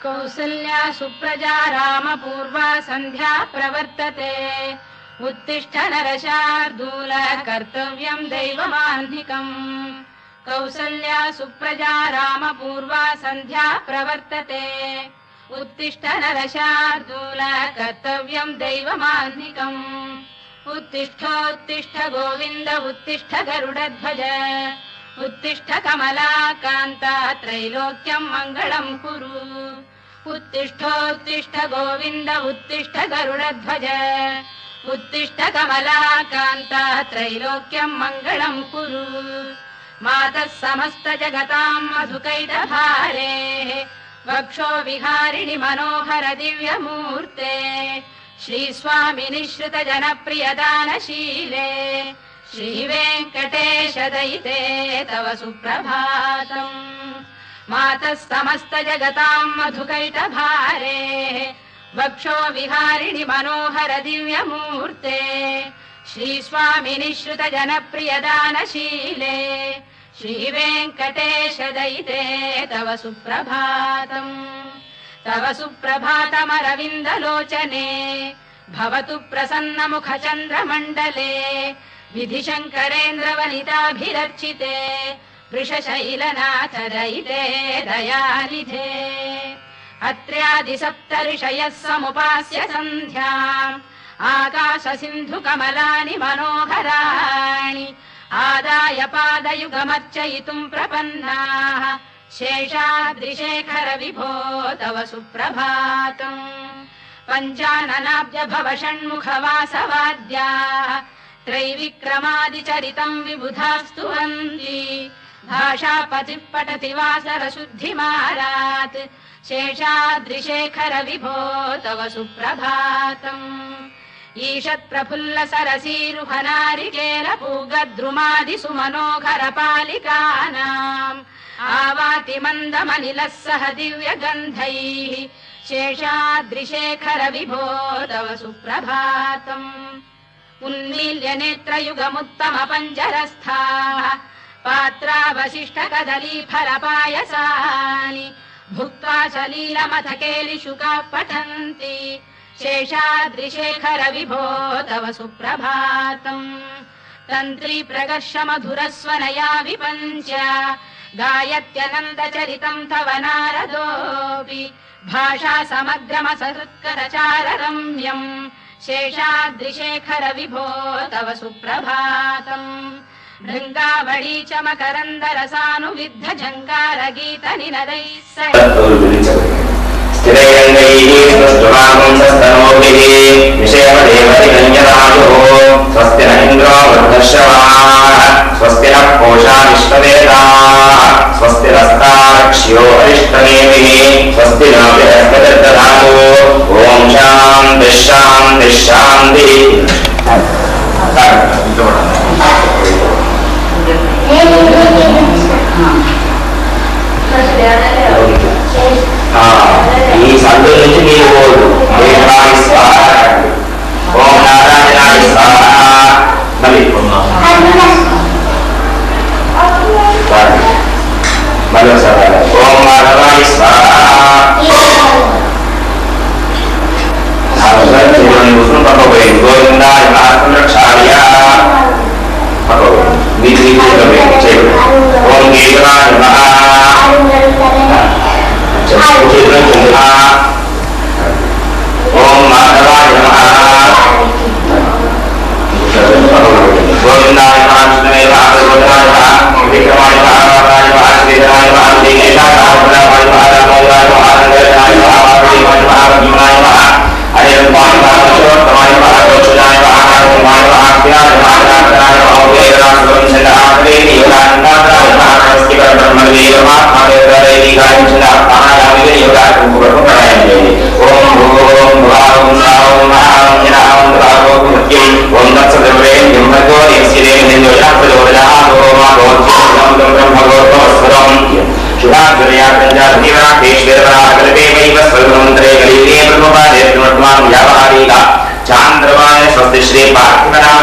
कौसल्या सुप्रजा रामपूर्वा सन्ध्या प्रवर्तते उत्तिष्ठ नरशार्दूल कर्तव्यं दैवमाह्निकम् कौसल्या सुप्रजा रामपूर्वा सन्ध्या प्रवर्तते उत्तिष्ठ नरशार्दूल कर्तव्यं दैवमाह्निकम् उत्तिष्ठोत्तिष्ठ गोविन्द उत्तिष्ठ गरुडध्वज उत्तिष्ठ कमलाकान्ता त्रैलोक्यं मङ्गलं कुरु उत्तिष्ठोत्तिष्ठ गोविन्द उत्तिष्ठ गरुडध्वज उत्तिष्ठ कमलाकान्ता त्रैलोक्यं मङ्गलं कुरु मातः समस्त जगतां मधुकैटभारे वक्षो विहारिणि मनोहर दिव्यमूर्ते श्रीस्वामि निःश्रित जनप्रियदानशीले श्रीवेङ्कटेश दयिते तव सुप्रभातम् मातः समस्त जगतां मधुकैटभारे वक्षो विहारिणि मनोहर दिव्यमूर्ते श्रीस्वामि निःश्रित जनप्रियदानशीले श्रीवेङ्कटेश दयिते तव सुप्रभातम् तव सुप्रभातमरविन्दलोचने भवतु प्रसन्नमुख चन्द्रमण्डले विधिशङ्करेन्द्रवनिताभिरर्चिते वृषशैलनाथ दयिते दयानिधे अत्र्यादिसप्त ऋषयः समुपास्य सन्ध्याम् आकाशसिन्धुकमलानि मनोहराणि आदाय पादयुगमर्चयितुम् प्रपन्नाः शेषाद्रिशेखर विभो तव सुप्रभातम् पञ्चाननाब्ज भव षण्मुखवासवाद्याः त्रैविक्रमादिचरितम् विबुधास्तु वन्ति भाषापतिः पठति वासरशुद्धिमारात् शेषाद्रिशेखर विभो तव सुप्रभातम् ईषत्प्रफुल्ल सरसीरुहनारिकेल पूगद्रुमादिषु मनोहर पालिकानाम् आवाति मन्दमनिलः सह दिव्यगन्धैः शेषाद्रिशेखर विभो तव सुप्रभातम् उन्मील्य नेत्रयुगमुत्तम पञ्जरस्थाः पात्रावशिष्ट कदलीफलपायसानि भुक्त्वा सलीलमथकेलिशुकाः पठन्ति शेषाद्रिशेखर विभो तव सुप्रभातम् तन्त्री प्रकर्ष मधुरस्वनया विपञ्च गायत्यनन्दचरितम् तव नारदोऽपि भाषा समग्रमसहृत्करचार रम्यम् शेषाद्रिशेखर विभो तव सुप्रभातम् भृङ्गावळी च मकरन्दरसानुविद्ध जङ्गार गीत निनदैः स्वस्ति न इन्द्रो वृद्धश्रवाः स्वस्ति नः पूषा विश्ववेदाः स्वस्ति नस्तारक्ष्यो अरिष्टनेमिः स्वस्ति न बृहस्पतिर्दधातु ॐ शान्तिः शान्तिः शान्तिः ఈ సందు నుంచి నీరు పోదు ఓం నారాయణాయ స్వాహ మళ్ళీ ఒకసారి ఓం మాధవాయ స్వాహ పక్కపోయింది గోవిందాయ రక్షాయ పక్కపోయింది ఓం గీతరాయ ఓం మాధవాయ గోవిందాయ కృష్ణమే రాఘవాయ విక్రమాయ భాగవతాయ శ్రీధరాయ దినేశాయ चांद्रमाय स्वस्ति श्री पार्थिवना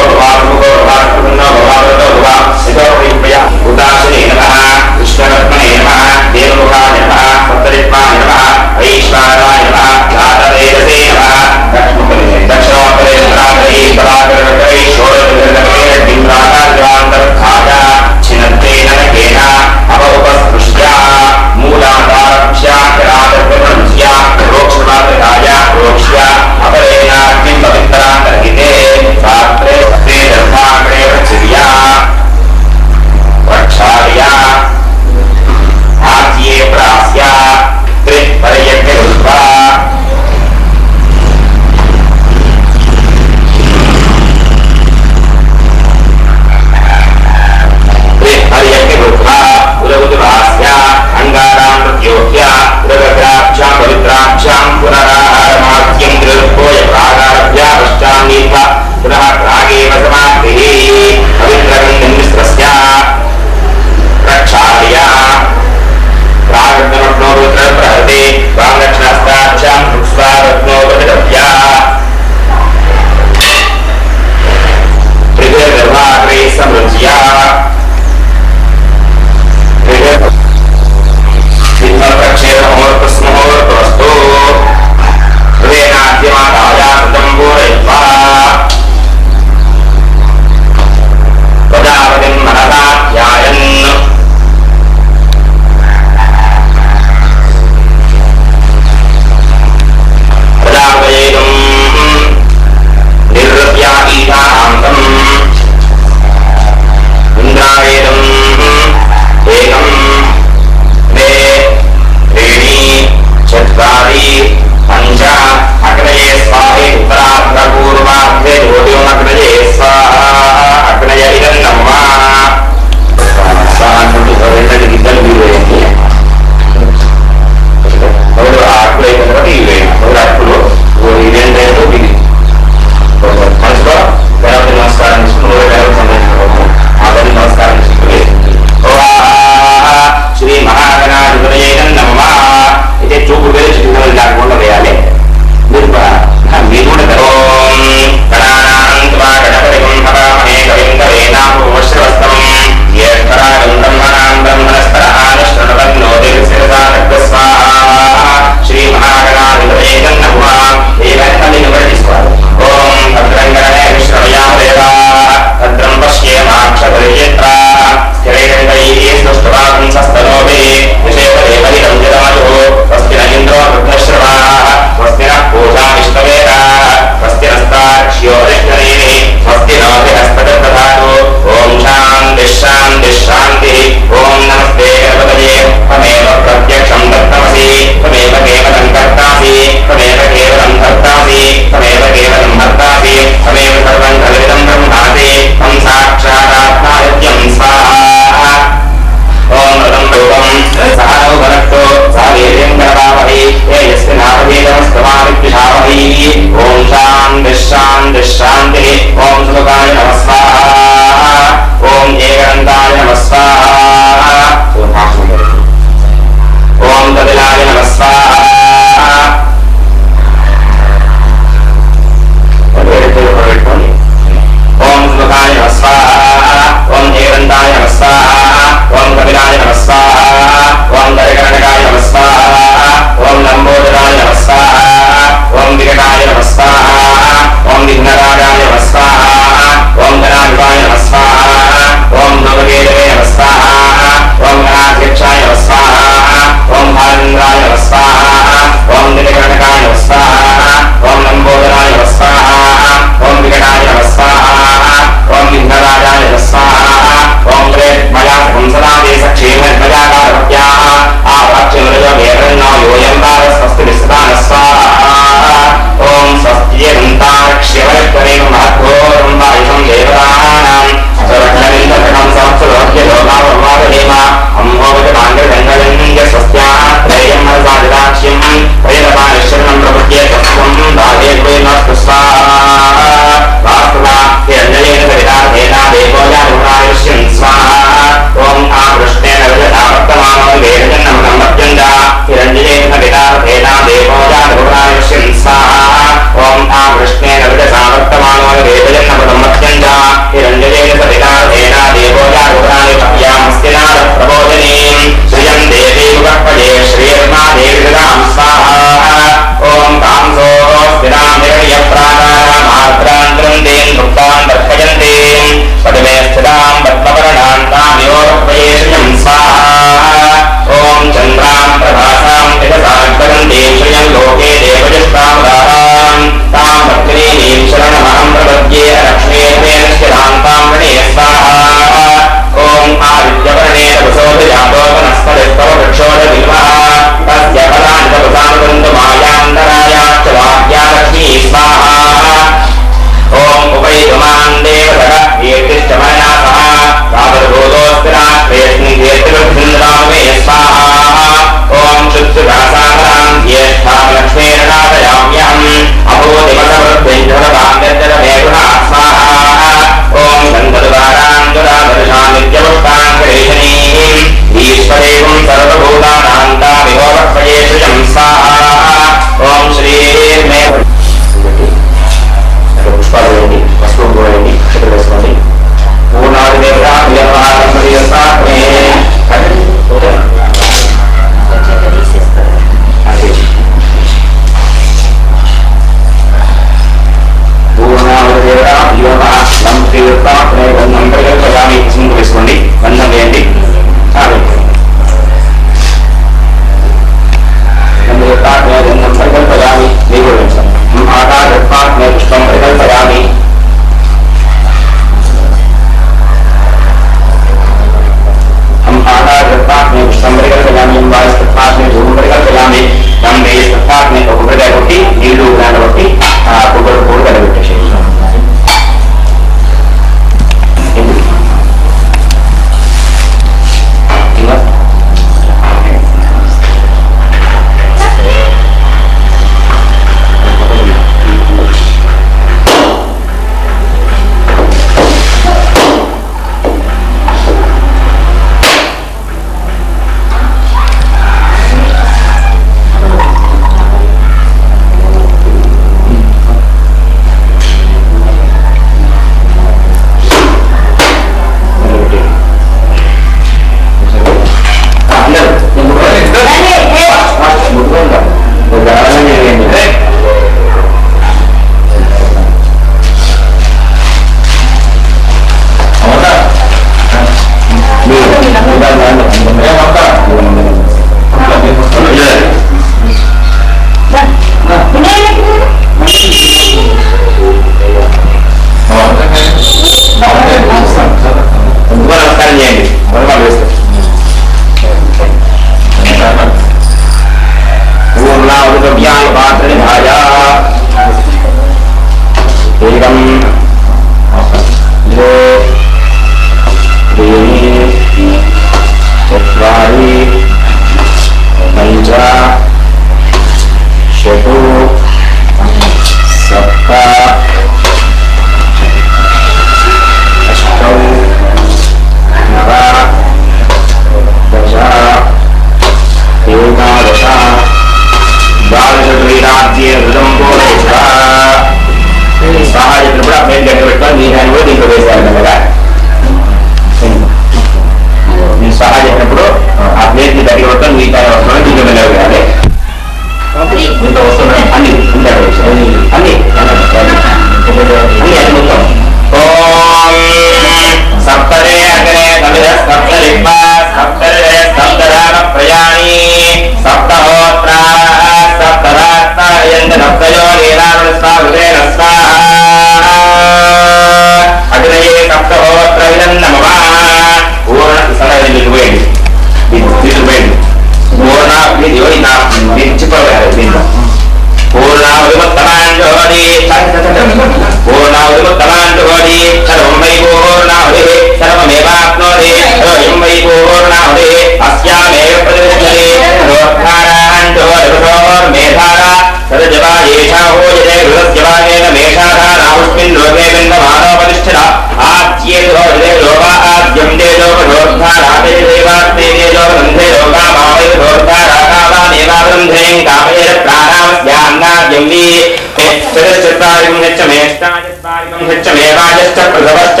चत्वारिकं यच्चमेष्टाचत्वारिकं यच्चमेवाजश्च प्रसवश्च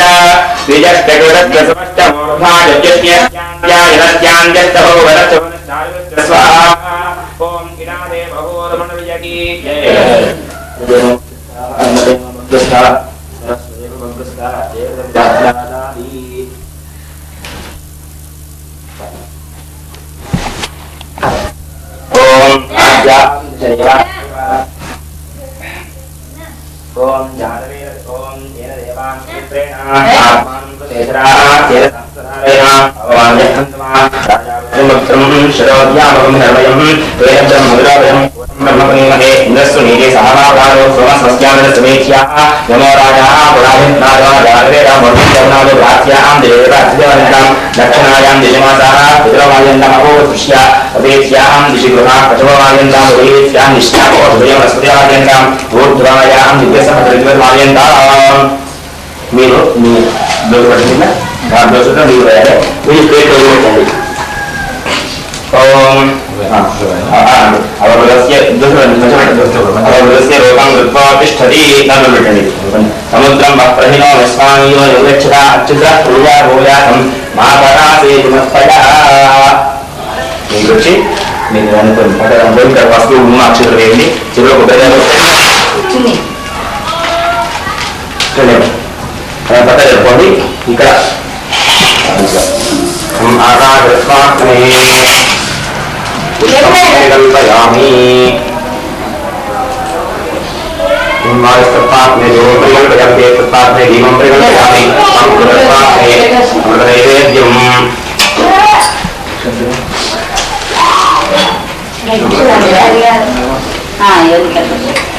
द्विजश्च कृतश्च मूर्धाजज्ञस्यान्त्यायनस्यान्त्यश्च भोगरश्च वनश्चारुश्च स्वाहा ॐ इनादे भगोरमणविजगी ओम जानवे ओम येन देवां पुत्रेण आत्मानं प्रदेशराः येन संस्कृतारेण अवान्यहन्तमा राजावत्रं शरोद्यामकं धर्मयं वेदं ब्रह्मविराजं ब्रह्मपरिमहे इन्द्रस्तु नीते सहमावधानो सोमस्वस्यानन्दसमेत्याः नमो राजाः पुराहिन्नादो जानवे रामोर्मिजवनादो प्राच्यां देवराज्यवन्तां दक्षिणायां दिशमासाः पितृवायन्दमहो दृश्य अपेत्यां दिशि गृहाः पशववायन्तां उभयेत्यां निष्ठापो हृदयमस्मृतिवायन्तां ऊर्ध्वायां మీరు మీ దోశ పట్టిందా ఆ దోశతో నీరు వేయాలి మీరు ప్లేట్ పెట్టండి ఓం అవలస్య దోశ అవలస్య రోగం కృత్వా తిష్టతి దాంట్లో పెట్టండి సముద్రం వక్రహినో విశ్వామియో యోగచ్చత అచ్యుత పూజా భూయాసం మాతరాసే మస్తయ మీకు వచ్చి మీరు అనుకోండి ఇక్కడ వస్తువు ఉన్న అక్షతలు వేయండి చివరి కొబ్బరికాయలు పట్ట చెప్పుకోండి ఇక్కడ కల్పయామి దీపం ప్రకల్పయామి నైవేద్యం కొబ్బరికాయ క్షేమకర్త ఆరోగ్యకర్త ఈకర్త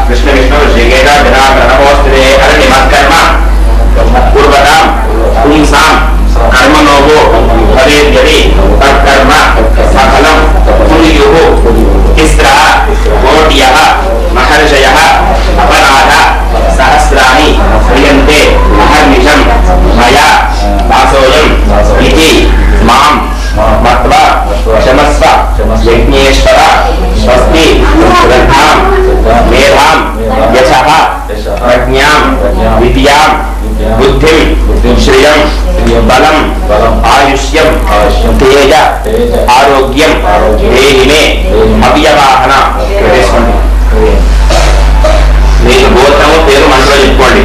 कृष्ण विष्णु श्रीकेश जनार्दनोस्ते अरण्यमत्कर्म पूर्वतां पुंसां कर्मणोः भवेद्यदि तत्कर्म सकलं पुण्युः तिस्रः कोट्यः महर्षयः अपराध सहस्राणि क्रियन्ते अहर्निशं मया दासोऽयम् इति मां मत्वा क्षमस्व यज्ञेश्वर स्वस्ति श्रद्धां मेधां यशः प्रज्ञां विद्यां बुद्धिं श्रियं बलं आयुष्यं तेज आरोग्यं देहि मे अव्यवाहन మీరు గోత్రము పేరు మనసులో చెప్పుకోండి.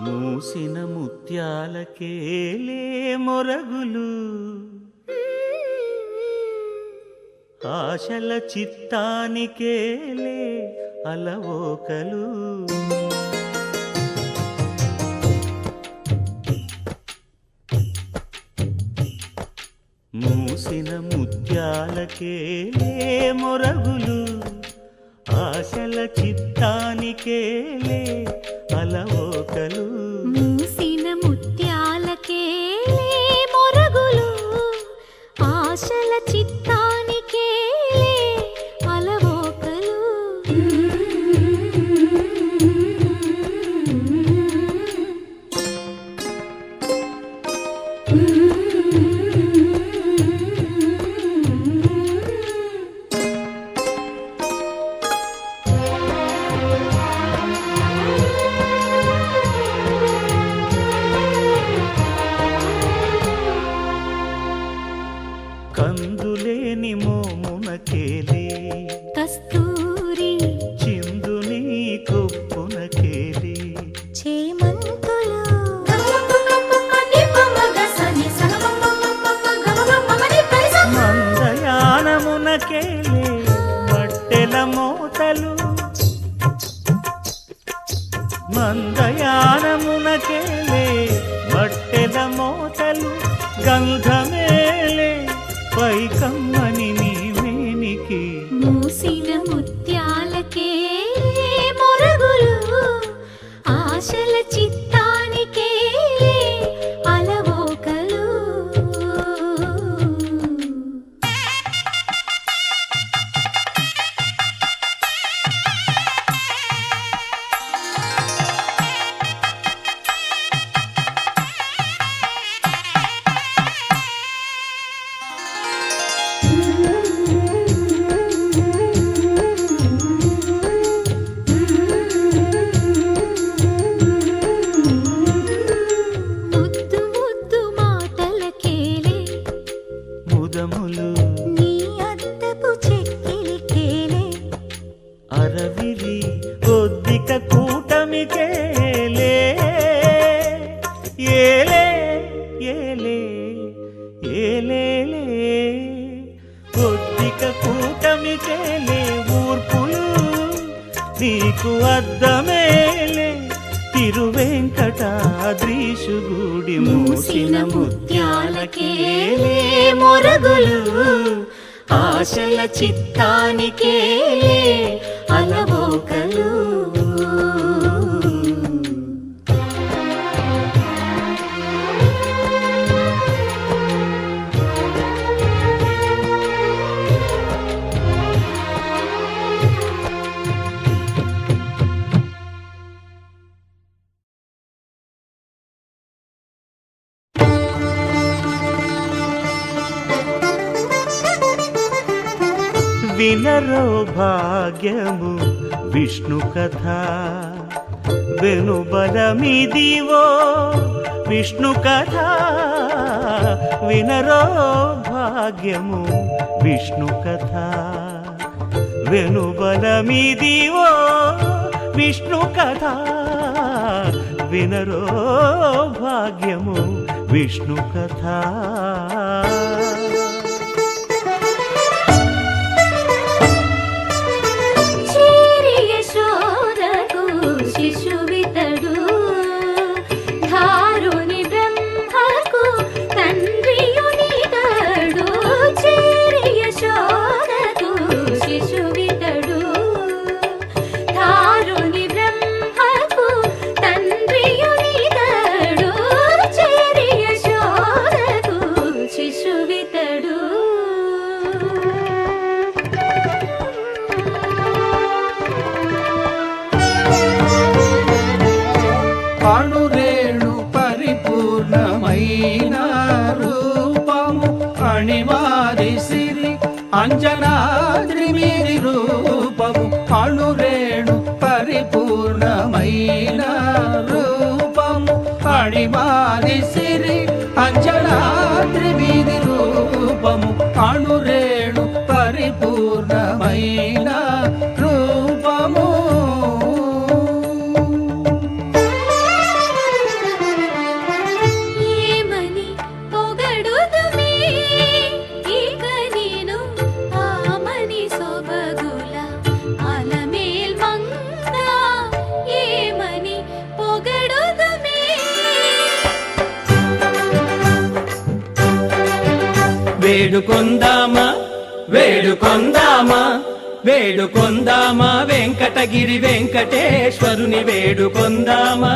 మూసిన ముత్యాలకేలే మొరగులు ఆశల చిత్తానికేలే అలవోకలు మూసిన ముత్యాలకేలే మొరగులు చిత్తానికేలే అలవోకలు మూసిన ముత్యాలకేలే మొరగులు ఆశల చిత్తానికేలే అలవోకలు కందులేని మోమునకేలే కస్తూరి చిందుని కొప్పునకేలే చేమంతులు మందయానమునకేలే మట్టెల మోతలు మందయానమునకేలే మట్టెల మోతలు గంధమేలే పైకమ్మని నీవేనికి మూసిన ముత్యాలకేలే మొరగులు ఆశల చిత్తానికేలే అలవోకలు ముద్దు ముద్దు మాటలకేలే ముదములు నీ అద్దపు చెక్కిలికేలే అరవిరి కొద్దిక కూటమికేలే ఏలే ఏలే ఏలేలే కొద్దిక కూటమికేలే ఊర్పులు నీకు అద్దమేలే తిరువెంకటాద్రీశుగుడి మూసిన ముత్యాలకేలే మొరగులు ఆశల చిత్తానికేలే అలవోకలు వినరో భాగ్యము విష్ణు కథ వెనుబలమిదివో విష్ణు కథ వినరో భాగ్యము విష్ణు కథ వెనుబలమిదివో విష్ణు కథ వినరో భాగ్యము విష్ణు కథ శిశువితడు ధారుని బ్రహ్మకు తండ్రియునితడు చేరి యశోదకు శిశువితడు ధారుని బ్రహ్మకు తండ్రియునితడు చేరి యశోదకు శిశువితడు అణురేణు పరిపూర్ణమైన రూపము అణిమాది సిరి అంజనాద్రి మీది రూపము అణురేణు పరిపూర్ణమైన రూపము అణిమాది సిరి అంజనాద్రి మీది రూపము అణురేణు పరిపూర్ణమైన రూపము వేడుకొందామా వేడుకొందామా వేడుకొందామా వెంకటగిరి వెంకటేశ్వరుని వేడుకొందామా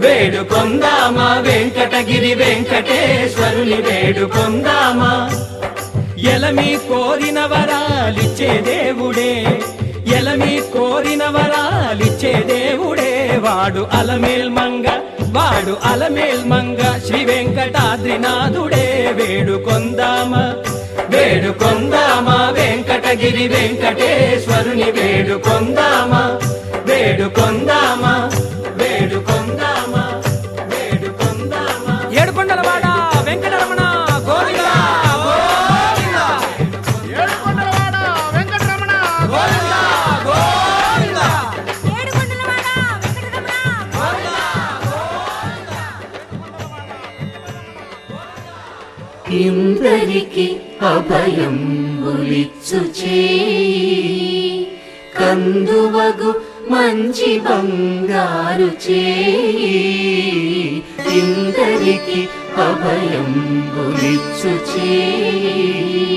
వేడుకొందామా వెంకటగిరి వెంకటేశ్వరుని వేడుకొందామా ఎలమి కోరిన వరాలిచ్చే దేవుడే ఎలమి కోరిన వరాలిచ్చే దేవుడే వాడు అలమేల్ మంగ శ్రీ వెంకటాద్రినాథుడే వేడుకొందామా వేడుకొందామా వెంకటగిరి వెంకటేశ్వరుని వేడుకొందామా వేడుకొందామా వేడుకొందామా వేడుకొందామా ఏడుకొండలవాడ వెంకటరమణ గోవిందా గోవిందా ఏడుకొండలవాడ వెంకటరమణ గోవిందా గోవిందా ఏడుకొండలవాడ వెంకటరమణ ఇందరికి అభయం ఉలిచ్చు చేయి కందువగు మంచి బంగారు చేయి ఇందరికి అభయం ఉలిచ్చు చేయి